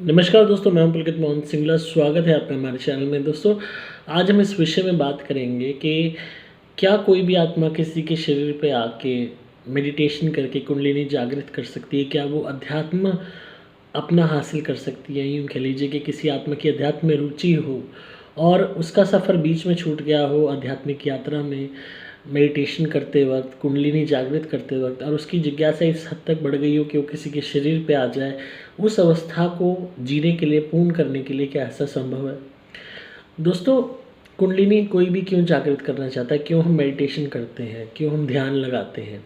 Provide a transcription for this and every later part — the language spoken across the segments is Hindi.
नमस्कार दोस्तों, मैं हूं पुलकित मोहन सिंगला। स्वागत है आपका हमारे चैनल में। दोस्तों, आज हम इस विषय में बात करेंगे कि क्या कोई भी आत्मा किसी के शरीर पे आके मेडिटेशन करके कुंडलिनी जागृत कर सकती है? क्या वो अध्यात्म अपना हासिल कर सकती है? यूँ कह लीजिए कि किसी आत्मा की अध्यात्म में रुचि हो और उसका सफ़र बीच में छूट गया हो आध्यात्मिक यात्रा में, मेडिटेशन करते वक्त, कुंडलिनी जागृत करते वक्त, और उसकी जिज्ञासा इस हद तक बढ़ गई हो कि वो किसी के शरीर पे आ जाए। उस अवस्था को जीने के लिए, पूर्ण करने के लिए क्या ऐसा संभव है? दोस्तों, कुंडलिनी कोई भी क्यों जागृत करना चाहता है? क्यों हम मेडिटेशन करते हैं? क्यों हम ध्यान लगाते हैं?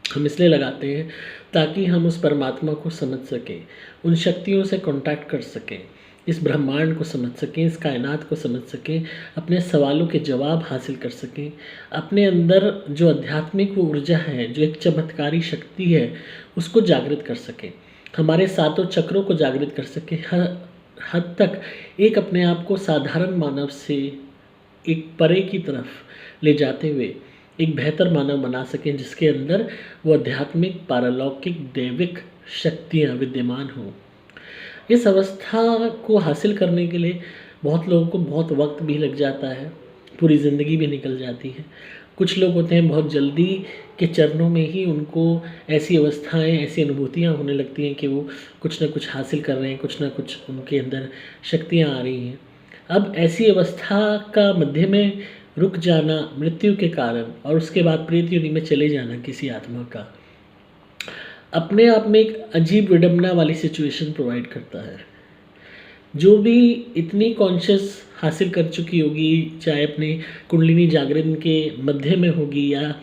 हम इसलिए लगाते हैं ताकि हम उस परमात्मा को समझ सकें, उन शक्तियों से कांटेक्ट कर सकें, इस ब्रह्मांड को समझ सकें, इस कायनात को समझ सकें, अपने सवालों के जवाब हासिल कर सकें, अपने अंदर जो आध्यात्मिक वो ऊर्जा है, जो एक चमत्कारी शक्ति है, उसको जागृत कर सकें, हमारे सातों चक्रों को जागृत कर सकें, हर हद तक एक अपने आप को साधारण मानव से एक परे की तरफ ले जाते हुए एक बेहतर मानव बना सकें, जिसके अंदर वो आध्यात्मिक, पारलौकिक, दैविक शक्तियाँ विद्यमान हों। इस अवस्था को हासिल करने के लिए बहुत लोगों को बहुत वक्त भी लग जाता है, पूरी ज़िंदगी भी निकल जाती है। कुछ लोग होते हैं बहुत जल्दी के चरणों में ही उनको ऐसी अवस्थाएँ, ऐसी अनुभूतियाँ होने लगती हैं कि वो कुछ ना कुछ हासिल कर रहे हैं, कुछ ना कुछ उनके अंदर शक्तियाँ आ रही हैं। अब ऐसी अवस्था का मध्य में रुक जाना मृत्यु के कारण और उसके बाद प्रेत योनि में चले जाना किसी आत्मा का, अपने आप में एक अजीब विडंबना वाली सिचुएशन प्रोवाइड करता है। जो भी इतनी कॉन्शियस हासिल कर चुकी होगी, चाहे अपने कुंडलिनी जागरण के मध्य में होगी या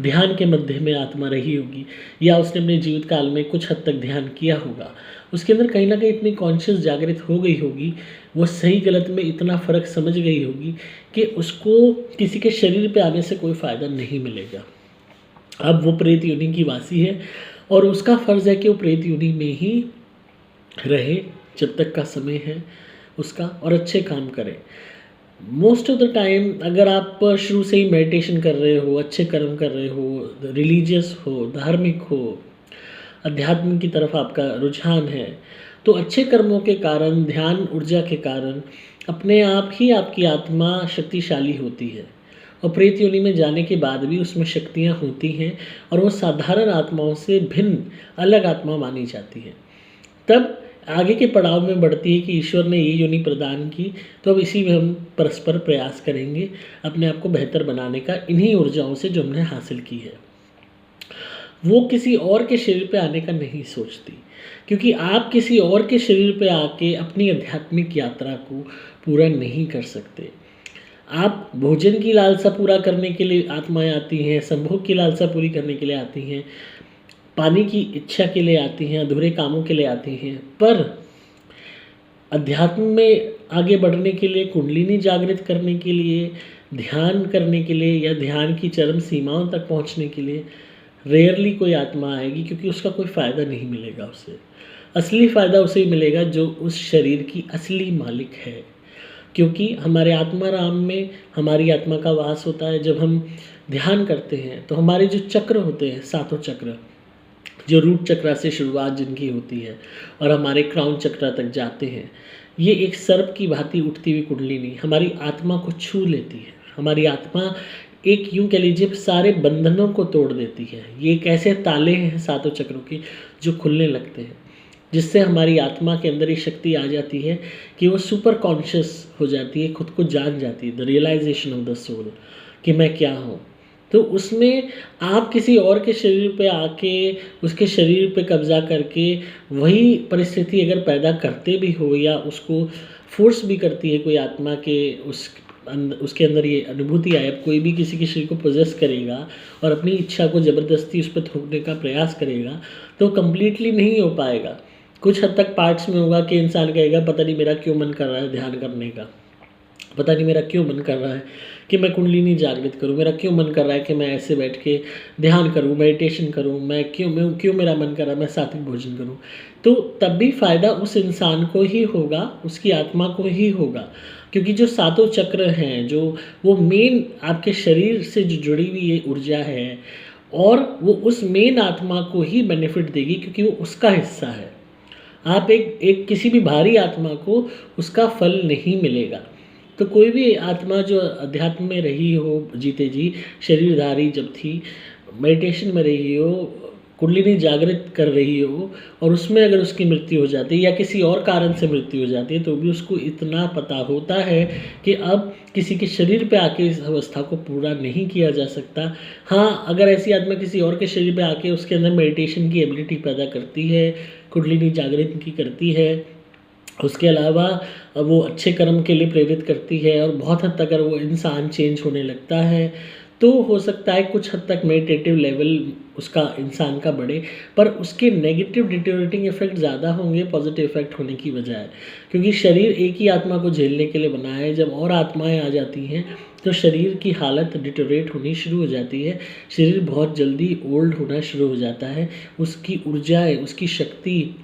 ध्यान के मध्य में आत्मा रही होगी, या उसने अपने जीवित काल में कुछ हद तक ध्यान किया होगा, उसके अंदर कहीं ना कहीं इतनी कॉन्शियस जागृत हो गई होगी, वो सही गलत में इतना फ़र्क समझ गई होगी कि उसको किसी के शरीर पे आने से कोई फ़ायदा नहीं मिलेगा। अब वो प्रेत योनि की वासी है और उसका फ़र्ज़ है कि वो प्रेत योनि में ही रहे जब तक का समय है उसका, और अच्छे काम करे। मोस्ट ऑफ द टाइम अगर आप शुरू से ही मेडिटेशन कर रहे हो, अच्छे कर्म कर रहे हो, रिलीजियस हो, धार्मिक हो, अध्यात्म की तरफ आपका रुझान है, तो अच्छे कर्मों के कारण, ध्यान ऊर्जा के कारण अपने आप ही आपकी आत्मा शक्तिशाली होती है। और प्रेत योनि में जाने के बाद भी उसमें शक्तियाँ होती हैं और वो साधारण आत्माओं से भिन्न अलग आत्मा मानी जाती है। तब आगे के पड़ाव में बढ़ती है कि ईश्वर ने ये योनि प्रदान की, तो अब इसी में हम परस्पर प्रयास करेंगे अपने आप को बेहतर बनाने का, इन्हीं ऊर्जाओं से जो हमने हासिल की है। वो किसी और के शरीर पे आने का नहीं सोचती, क्योंकि आप किसी और के शरीर पे आके अपनी आध्यात्मिक यात्रा को पूरा नहीं कर सकते। आप भोजन की लालसा पूरा करने के लिए आत्माएं आती हैं, संभोग की लालसा पूरी करने के लिए आती हैं, पाने की इच्छा के लिए आती हैं, अधूरे कामों के लिए आती हैं, पर अध्यात्म में आगे बढ़ने के लिए, कुंडलिनी जागृत करने के लिए, ध्यान करने के लिए या ध्यान की चरम सीमाओं तक पहुंचने के लिए रेयरली कोई आत्मा आएगी, क्योंकि उसका कोई फ़ायदा नहीं मिलेगा उसे। असली फ़ायदा उसे ही मिलेगा जो उस शरीर की असली मालिक है, क्योंकि हमारे आत्मा राम में हमारी आत्मा का वास होता है। जब हम ध्यान करते हैं तो हमारे जो चक्र होते हैं, सातों चक्र, जो रूट चक्र से शुरुआत जिनकी होती है और हमारे क्राउन चक्र तक जाते हैं, ये एक सर्प की भांति उठती हुई कुंडलिनी हमारी आत्मा को छू लेती है। हमारी आत्मा एक, यूँ कह लीजिए, सारे बंधनों को तोड़ देती है। ये एक ऐसे ताले हैं सातों चक्रों की जो खुलने लगते हैं, जिससे हमारी आत्मा के अंदर ये शक्ति आ जाती है कि वो सुपर कॉन्शियस हो जाती है, खुद को जान जाती है, the realisation of the soul, कि मैं क्या हूँ। तो उसमें आप किसी और के शरीर पे आके उसके शरीर पे कब्जा करके वही परिस्थिति अगर पैदा करते भी हो, या उसको फोर्स भी करती है कोई आत्मा के उसके अंदर ये अनुभूति आए, अब कोई भी किसी के शरीर को पोजेस करेगा और अपनी इच्छा को ज़बरदस्ती उस पर थोपने का प्रयास करेगा, तो कम्प्लीटली नहीं हो पाएगा। कुछ हद तक पार्ट्स में होगा कि इंसान कहेगा पता नहीं मेरा क्यों मन कर रहा है ध्यान करने का, पता नहीं मेरा क्यों मन कर रहा है कि मैं कुंडलिनी जागृत करूं, मेरा क्यों मन कर रहा है कि मैं ऐसे बैठ के ध्यान करूं, मेडिटेशन करूं, मैं क्यों मेरा मन कर रहा है मैं सात्विक भोजन करूं। तो तब भी फ़ायदा उस इंसान को ही होगा, उसकी आत्मा को ही होगा, क्योंकि जो सातों चक्र हैं, जो वो मेन आपके शरीर से जो जुड़ी हुई ये ऊर्जा है, और वो उस मेन आत्मा को ही बेनिफिट देगी, क्योंकि वो उसका हिस्सा है। आप एक एक किसी भी भारी आत्मा को उसका फल नहीं मिलेगा। तो कोई भी आत्मा जो अध्यात्म में रही हो जीते जी, शरीरधारी जब थी, मेडिटेशन में रही हो, कुंडलिनी जागृत कर रही हो, और उसमें अगर उसकी मृत्यु हो जाती है या किसी और कारण से मृत्यु हो जाती है, तो भी उसको इतना पता होता है कि अब किसी के शरीर पे आके इस अवस्था को पूरा नहीं किया जा सकता। हाँ, अगर ऐसी आत्मा किसी और के शरीर पे आके उसके अंदर मेडिटेशन की एबिलिटी पैदा करती है, कुंडलिनी जागृत की करती है, उसके अलावा वो अच्छे कर्म के लिए प्रेरित करती है, और बहुत हद तक अगर वो इंसान चेंज होने लगता है, तो हो सकता है कुछ हद तक मेडिटेटिव लेवल उसका इंसान का बढ़े, पर उसके नेगेटिव डिटेरियोरेटिंग इफेक्ट ज़्यादा होंगे पॉजिटिव इफेक्ट होने की बजाय। क्योंकि शरीर एक ही आत्मा को झेलने के लिए बना है। जब और आत्माएं आ जाती हैं तो शरीर की हालत डिटेरियोरेट होनी शुरू हो जाती है, शरीर बहुत जल्दी ओल्ड होना शुरू हो जाता है, उसकी ऊर्जाएँ, उसकी शक्ति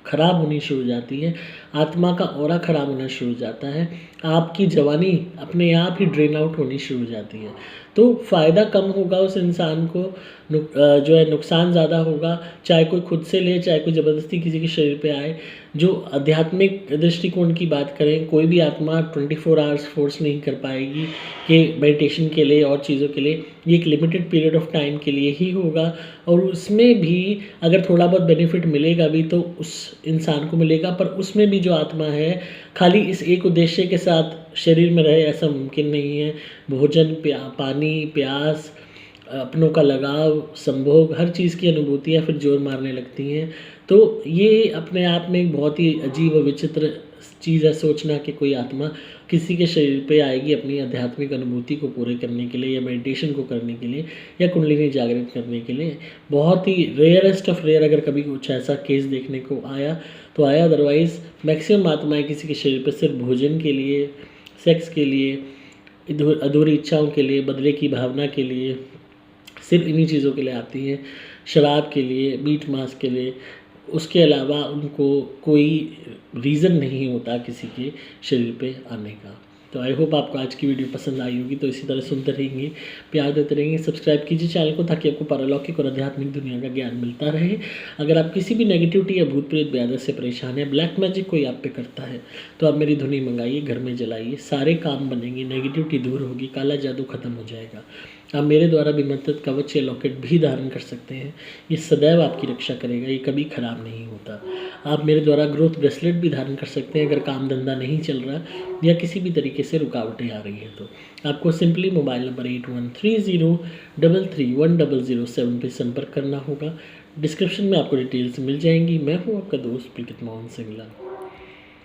खराब होनी शुरू हो जाती है, आत्मा का ऑरा खराब होना शुरू हो जाता है, आपकी जवानी अपने आप ही ड्रेन आउट होनी शुरू हो जाती है। तो फ़ायदा कम होगा उस इंसान को, जो है नुकसान ज़्यादा होगा, चाहे कोई खुद से ले, चाहे कोई ज़बरदस्ती किसी के शरीर पे आए। जो आध्यात्मिक दृष्टिकोण की बात करें, कोई भी आत्मा 24 आवर्स फोर्स नहीं कर पाएगी कि मेडिटेशन के लिए और चीज़ों के लिए, ये एक लिमिटेड पीरियड ऑफ टाइम के लिए ही होगा, और उसमें भी अगर थोड़ा बहुत बेनिफिट मिलेगा भी तो उस इंसान को मिलेगा, पर उसमें भी जो आत्मा है खाली इस एक उद्देश्य के साथ शरीर में रहे ऐसा मुमकिन नहीं है। भोजन, पानी, प्यास, अपनों का लगाव, संभोग, हर चीज़ की अनुभूतियाँ फिर जोर मारने लगती हैं। तो ये अपने आप में एक बहुत ही अजीब और विचित्र चीज़ है सोचना कि कोई आत्मा किसी के शरीर पे आएगी अपनी आध्यात्मिक अनुभूति को पूरे करने के लिए, या मेडिटेशन को करने के लिए, या कुंडलिनी जागृत करने के लिए। बहुत ही रेयरेस्ट ऑफ रेयर अगर कभी कुछ ऐसा केस देखने को आया तो आया, अदरवाइज़ मैक्सिमम आत्माएँ किसी के शरीर पे सिर्फ भोजन के लिए, सेक्स के लिए, अधूरी इच्छाओं के लिए, बदले की भावना के लिए, सिर्फ इन्हीं चीज़ों के लिए आती हैं, शराब के लिए, मीट मांस के लिए। उसके अलावा उनको कोई रीज़न नहीं होता किसी के शरीर पे आने का। तो आई होप आपको आज की वीडियो पसंद आई होगी। तो इसी तरह सुनते रहेंगे, प्यार देते रहेंगे, सब्सक्राइब कीजिए चैनल को, ताकि आपको पारलौकिक और आध्यात्मिक दुनिया का ज्ञान मिलता रहे। अगर आप किसी भी नेगेटिविटी या भूत प्रेत ब्यादत से परेशान है, ब्लैक मैजिक कोई आप पे करता है, तो आप मेरी धुनी मंगाइए, घर में जलाइए, सारे काम बनेंगे, नेगेटिविटी दूर होगी, काला जादू खत्म हो जाएगा। आप मेरे द्वारा भी मंत्रित कवच या लॉकेट भी धारण कर सकते हैं, ये सदैव आपकी रक्षा करेगा, ये कभी ख़राब नहीं होता। आप मेरे द्वारा ग्रोथ ब्रेसलेट भी धारण कर सकते हैं, अगर काम धंधा नहीं चल रहा या किसी भी तरीके से रुकावटें आ रही हैं तो। आपको सिंपली मोबाइल नंबर 8130331007 पर संपर्क करना होगा। डिस्क्रिप्शन में आपको डिटेल्स मिल जाएंगी। मैं हूँ आपका दोस्त पुलकित मोहन सिंगला।